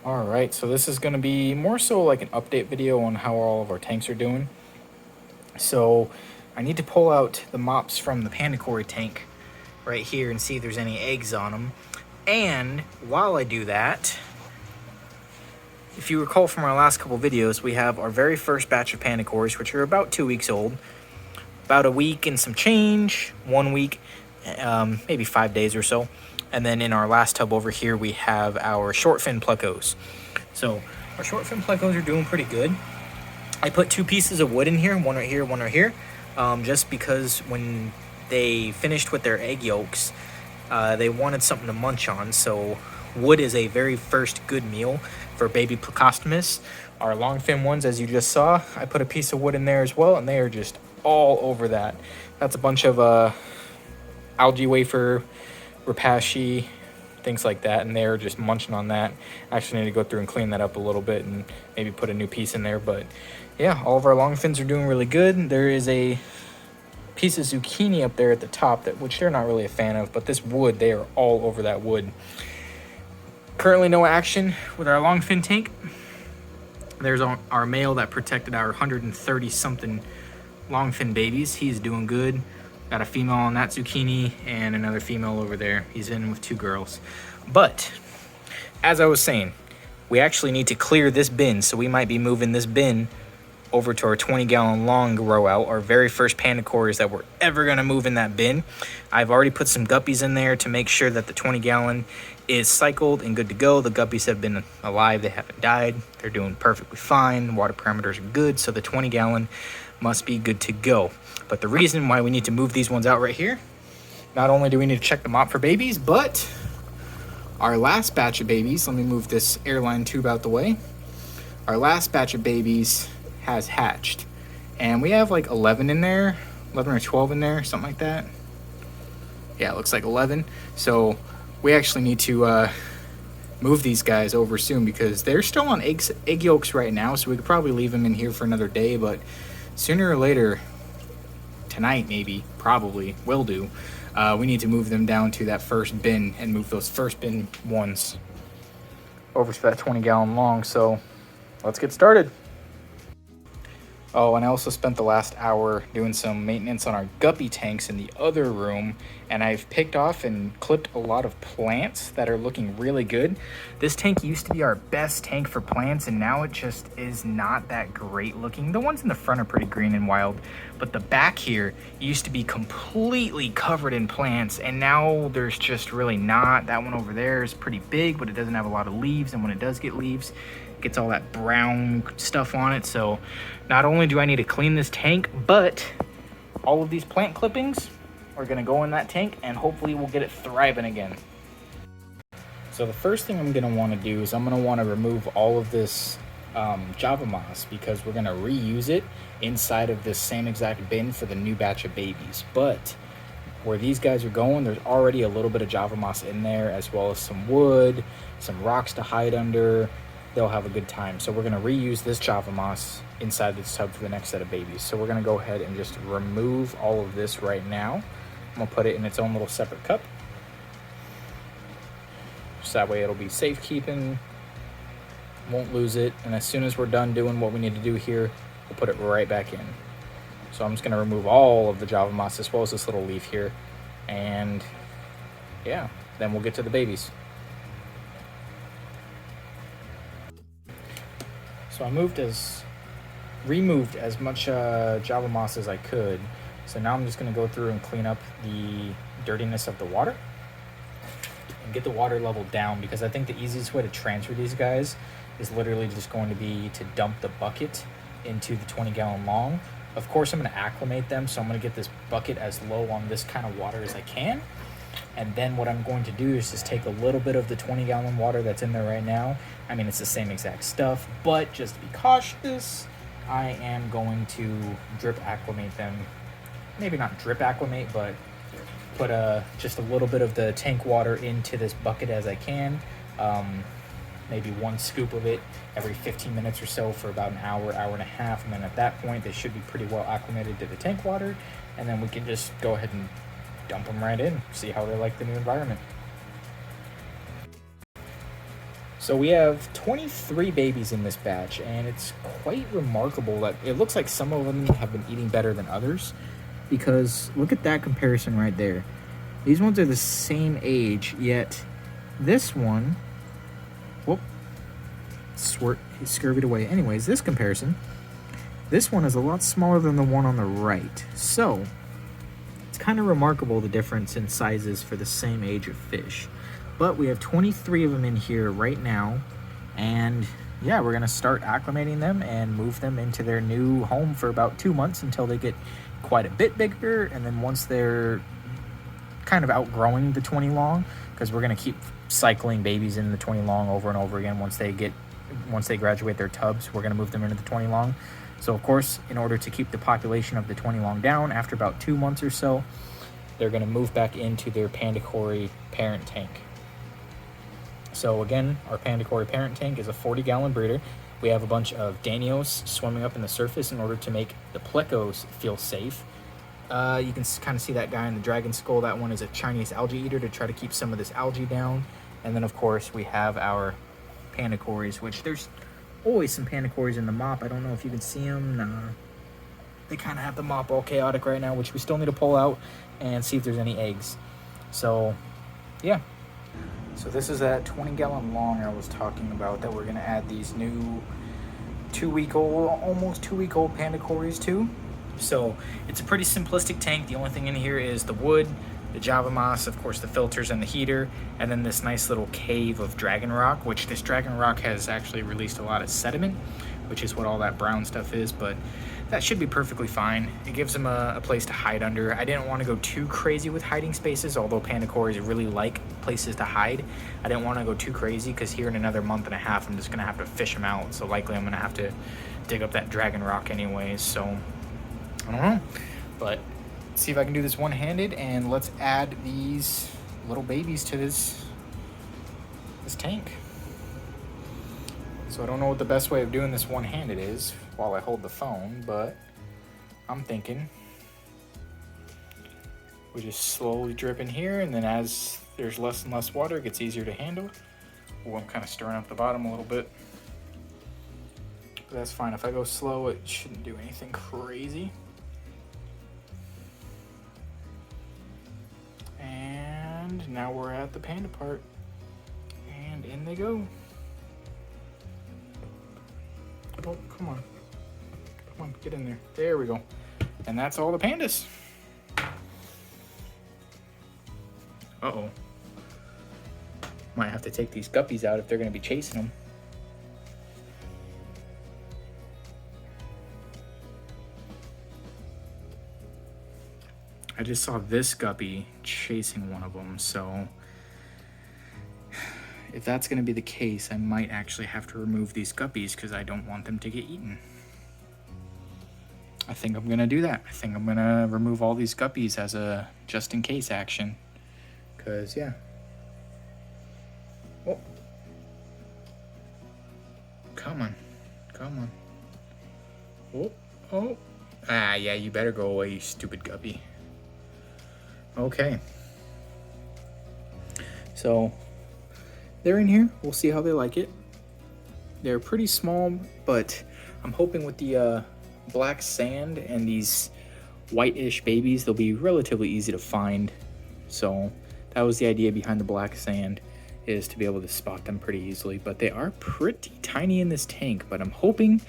Alright, so this is going to be more so like an update video on how all of our tanks are doing. So I need to pull out the mops from the Panda Cory tank right here and see if there's any eggs on them. And while I do that, if you recall from our last couple videos, we have our very first batch of Panda Corys, which are about 2 weeks old. About a week and some change, 1 week, maybe 5 days or so. And then in our last tub over here, we have our short fin plecos. So our short fin plecos are doing pretty good. I put 2 pieces of wood in here, one right here, one right here, just because when they finished with their egg yolks, they wanted something to munch on. So wood is a very first good meal for baby plecostomus. Our long fin ones, as you just saw, I put a piece of wood in there as well, and they are just all over that. That's a bunch of algae wafer, rapashi, things like that, and they're just munching on that. I actually need to go through and clean that up a little bit and maybe put a new piece in there. But yeah, all of our long fins are doing really good. There is a piece of zucchini up there at the top, which they're not really a fan of, but this wood, they are all over that wood. Currently no action with our long fin tank. There's our male that protected our 130 something long fin babies. He's doing good. Got a female on that zucchini and another female over there. He's in with 2 girls. But as I was saying, we actually need to clear this bin, so we might be moving this bin over to our 20-gallon long grow out, our very first Panda Corys that we're ever gonna move in that bin. I've already put some guppies in there to make sure that the 20-gallon is cycled and good to go. The guppies have been alive, they haven't died. They're doing perfectly fine. Water parameters are good, so the 20-gallon must be good to go. But the reason why we need to move these ones out right here, not only do we need to check them out for babies, but our last batch of babies, let me move this airline tube out the way. Our last batch of babies has hatched, and we have like 11 in there, 11 or 12 in there, something like that. Yeah, it looks like 11. So we actually need to move these guys over soon because they're still on egg yolks right now, so we could probably leave them in here for another day, but sooner or later, tonight maybe, probably will do, we need to move them down to that first bin and move those first bin ones over to that 20-gallon long. So let's get started. Oh, and I also spent the last hour doing some maintenance on our guppy tanks in the other room, and I've picked off and clipped a lot of plants that are looking really good. This tank used to be our best tank for plants, and now it just is not that great looking. The ones in the front are pretty green and wild, but the back here used to be completely covered in plants, and now there's just really not. That one over there is pretty big, but it doesn't have a lot of leaves, and when it does get leaves, gets all that brown stuff on it. So not only do I need to clean this tank, but all of these plant clippings are going to go in that tank, and hopefully we'll get it thriving again. So the first thing I'm going to want to do is I'm going to want to remove all of this Java moss, because we're going to reuse it inside of this same exact bin for the new batch of babies. But where these guys are going, there's already a little bit of Java moss in there, as well as some wood, some rocks to hide under. They'll have a good time. So we're going to reuse this Java moss inside this tub for the next set of babies. So we're going to go ahead and just remove all of this right now. I'm going to put it in its own little separate cup. So that way it'll be safekeeping, won't lose it. And as soon as we're done doing what we need to do here, we'll put it right back in. So I'm just going to remove all of the Java moss as well as this little leaf here. And yeah, then we'll get to the babies. So I removed as much Java moss as I could. So now I'm just going to go through and clean up the dirtiness of the water and get the water level down, because I think the easiest way to transfer these guys is literally just going to be to dump the bucket into the 20-gallon long. Of course, I'm going to acclimate them, so I'm going to get this bucket as low on this kind of water as I can. And then what I'm going to do is just take a little bit of the 20-gallon water that's in there right now. I mean, it's the same exact stuff, but just to be cautious, I am going to drip acclimate them. Maybe not drip acclimate, but put just a little bit of the tank water into this bucket as I can. Maybe 1 scoop of it every 15 minutes or so for about an hour, hour and a half. And then at that point, they should be pretty well acclimated to the tank water. And then we can just go ahead and dump them right in, see how they like the new environment. So we have 23 babies in this batch, and it's quite remarkable that it looks like some of them have been eating better than others, because look at that comparison right there. These ones are the same age, yet this one, whoop, he scurried away. Anyways, this comparison, this one is a lot smaller than the one on the right. So it's kind of remarkable the difference in sizes for the same age of fish. But we have 23 of them in here right now, and yeah, we're gonna start acclimating them and move them into their new home for about 2 months until they get quite a bit bigger. And then once they're kind of outgrowing the 20 long, because we're gonna keep cycling babies in the 20 long over and over again. Once they graduate their tubs, we're gonna move them into the 20 long. So of course, in order to keep the population of the 20 long down, after about 2 months or so, they're gonna move back into their Panda Cory parent tank. So again, our Panda Cory parent tank is a 40-gallon breeder. We have a bunch of Danios swimming up in the surface in order to make the plecos feel safe. You can kind of see that guy in the dragon skull. That one is a Chinese algae eater to try to keep some of this algae down. And then of course we have our Panda Corys, which there's always some Panda Corys in the mop. I don't know if you can see them. Nah. They kind of have the mop all chaotic right now, which we still need to pull out and see if there's any eggs. So yeah. So this is that 20-gallon long I was talking about that we're gonna add these new almost two week old Panda Corys to. So it's a pretty simplistic tank. The only thing in here is the wood, the Java moss, of course the filters and the heater, and then this nice little cave of dragon rock, which this dragon rock has actually released a lot of sediment, which is what all that brown stuff is, but that should be perfectly fine. It gives them a place to hide under. I didn't want to go too crazy with hiding spaces, although Panda Corys really like places to hide. I didn't want to go too crazy because here in another month and a half, I'm just going to have to fish them out. So likely I'm going to have to dig up that dragon rock anyways. So I don't know, but let's see if I can do this one-handed, and let's add these little babies to this tank. So I don't know what the best way of doing this one-handed is while I hold the phone, but I'm thinking we just slowly drip in here, and then as there's less and less water, it gets easier to handle. Oh, I'm kind of stirring up the bottom a little bit, but that's fine. If I go slow, it shouldn't do anything crazy. And now we're at the panda part, and in they go. Oh, come on. Come on, get in there. There we go. And that's all the pandas. Uh-oh. Might have to take these guppies out if they're going to be chasing them. I just saw this guppy chasing one of them, so if that's going to be the case, I might actually have to remove these guppies because I don't want them to get eaten. I think I'm going to do that. I think I'm going to remove all these guppies as a just-in-case action. Because, yeah. Oh. Come on. Come on. Oh. Oh. Ah, yeah, you better go away, you stupid guppy. Okay. So they're in here. We'll see how they like it. They're pretty small, but I'm hoping with the black sand and these whitish babies, they'll be relatively easy to find. So that was the idea behind the black sand, is to be able to spot them pretty easily. But they are pretty tiny in this tank, but I'm hoping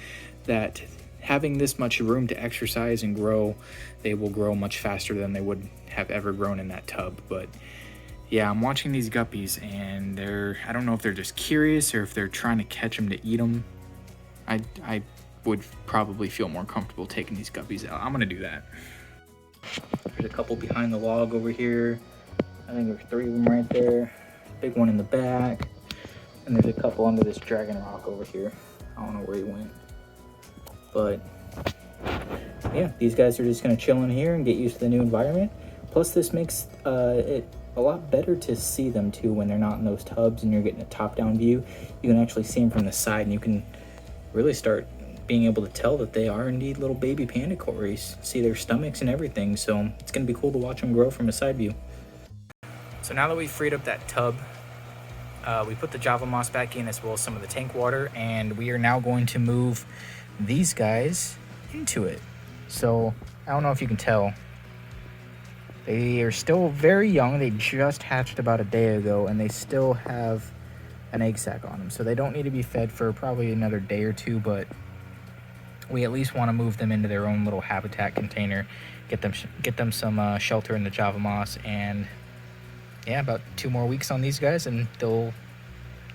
that having this much room to exercise and grow, they will grow much faster than they would have ever grown in that tub. But yeah, I'm watching these guppies, and I don't know if they're just curious or if they're trying to catch them to eat them. I would probably feel more comfortable taking these guppies out. I'm gonna do that. There's a couple behind the log over here. I think there's 3 of them right there. Big one in the back. And there's a couple under this dragon rock over here. I don't know where he went. But yeah, these guys are just gonna chill in here and get used to the new environment. Plus this makes it a lot better to see them too when they're not in those tubs and you're getting a top-down view. You can actually see them from the side, and you can really start being able to tell that they are indeed little baby Panda Corys. See their stomachs and everything, so it's gonna be cool to watch them grow from a side view. So now that we've freed up that tub, We put the Java moss back in as well as some of the tank water, and we are now going to move these guys into it. So I don't know if you can tell, they are still very young. They just hatched about a day ago, and they still have an egg sac on them, so they don't need to be fed for probably another day or two, but we at least want to move them into their own little habitat container, get them some shelter in the Java moss, and yeah, about 2 more weeks on these guys and they'll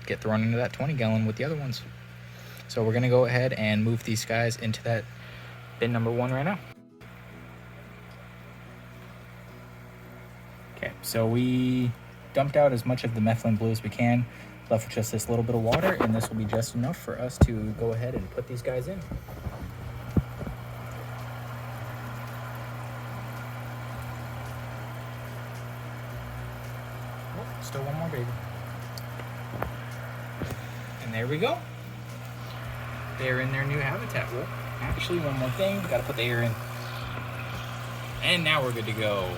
get thrown into that 20 gallon with the other ones. So we're gonna go ahead and move these guys into that bin number 1 right now. Okay, so we dumped out as much of the methylene blue as we can, left with just this little bit of water, and this will be just enough for us to go ahead and put these guys in. Still one more baby. And there we go. They're in their new habitat. Well, actually, one more thing. We gotta put the air in. And now we're good to go.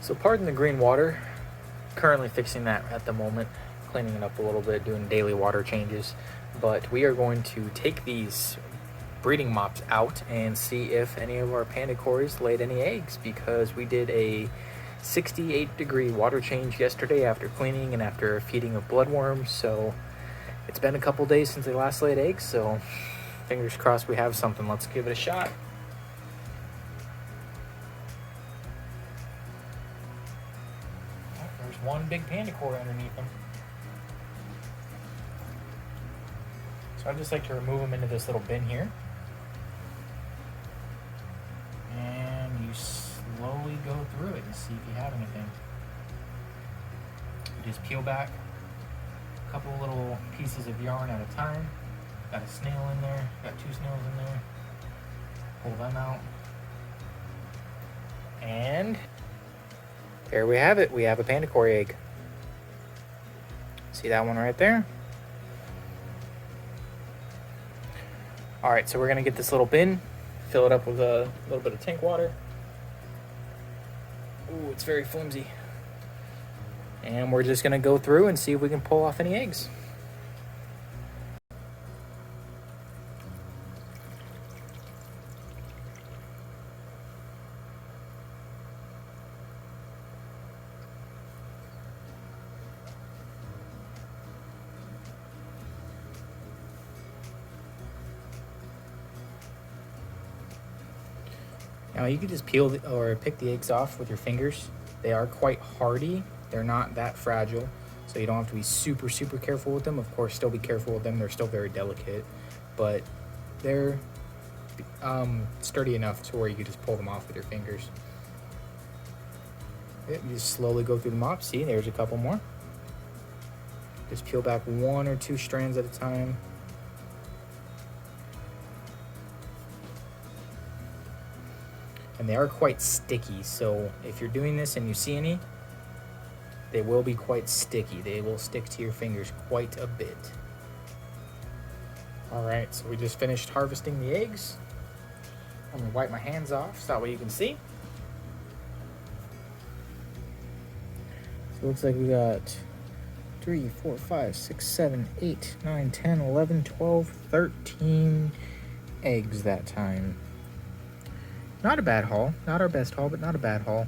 So pardon the green water. Currently fixing that at the moment. Cleaning it up a little bit, doing daily water changes. But we are going to take these breeding mops out and see if any of our Panda Corys laid any eggs, because we did a 68-degree water change yesterday after cleaning and after feeding of bloodworms. So it's been a couple days since they last laid eggs, so fingers crossed we have something. Let's give it a shot. Oh, there's one big Panda Cory underneath them. So I just like to remove them into this little bin here. And you slowly go through it and see if you have anything. You just peel back a couple little pieces of yarn at a time. Got a snail in there, got 2 snails in there. Pull them out. And there we have it. We have a Panda Cory egg. See that one right there? Alright, so we're gonna get this little bin, fill it up with a little bit of tank water. Ooh, it's very flimsy. And we're just gonna go through and see if we can pull off any eggs. Now you can just peel or pick the eggs off with your fingers. They are quite hardy. They're not that fragile, so you don't have to be super careful with them. Of course, still be careful with them. They're still very delicate, but they're sturdy enough to where you can just pull them off with your fingers. Yep, you just slowly go through the mop. See, there's a couple more. Just peel back 1 or 2 strands at a time. And they are quite sticky, so if you're doing this and you see any, they will be quite sticky. They will stick to your fingers quite a bit. Alright, so we just finished harvesting the eggs. I'm gonna wipe my hands off so that way you can see. So it looks like we got 3, 4, 5, 6, 7, 8, 9, 10, 11, 12, 13 eggs that time. Not a bad haul. Not our best haul, but not a bad haul.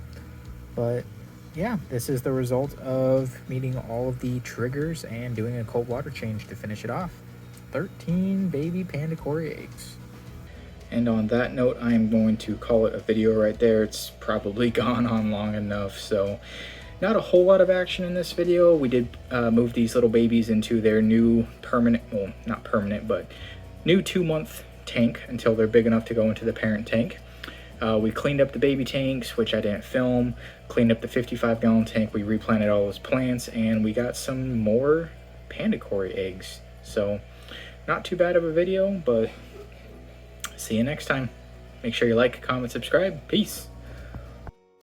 But yeah, this is the result of meeting all of the triggers and doing a cold water change to finish it off. 13 baby Panda Cory eggs. And on that note, I am going to call it a video right there. It's probably gone on long enough, so not a whole lot of action in this video. We did move these little babies into their new permanent, well, not permanent, but new 2-month tank until they're big enough to go into the parent tank. We cleaned up the baby tanks, which I didn't film, cleaned up the 55-gallon tank, we replanted all those plants, and we got some more Panda Cory eggs. So, not too bad of a video, but see you next time. Make sure you like, comment, subscribe. Peace.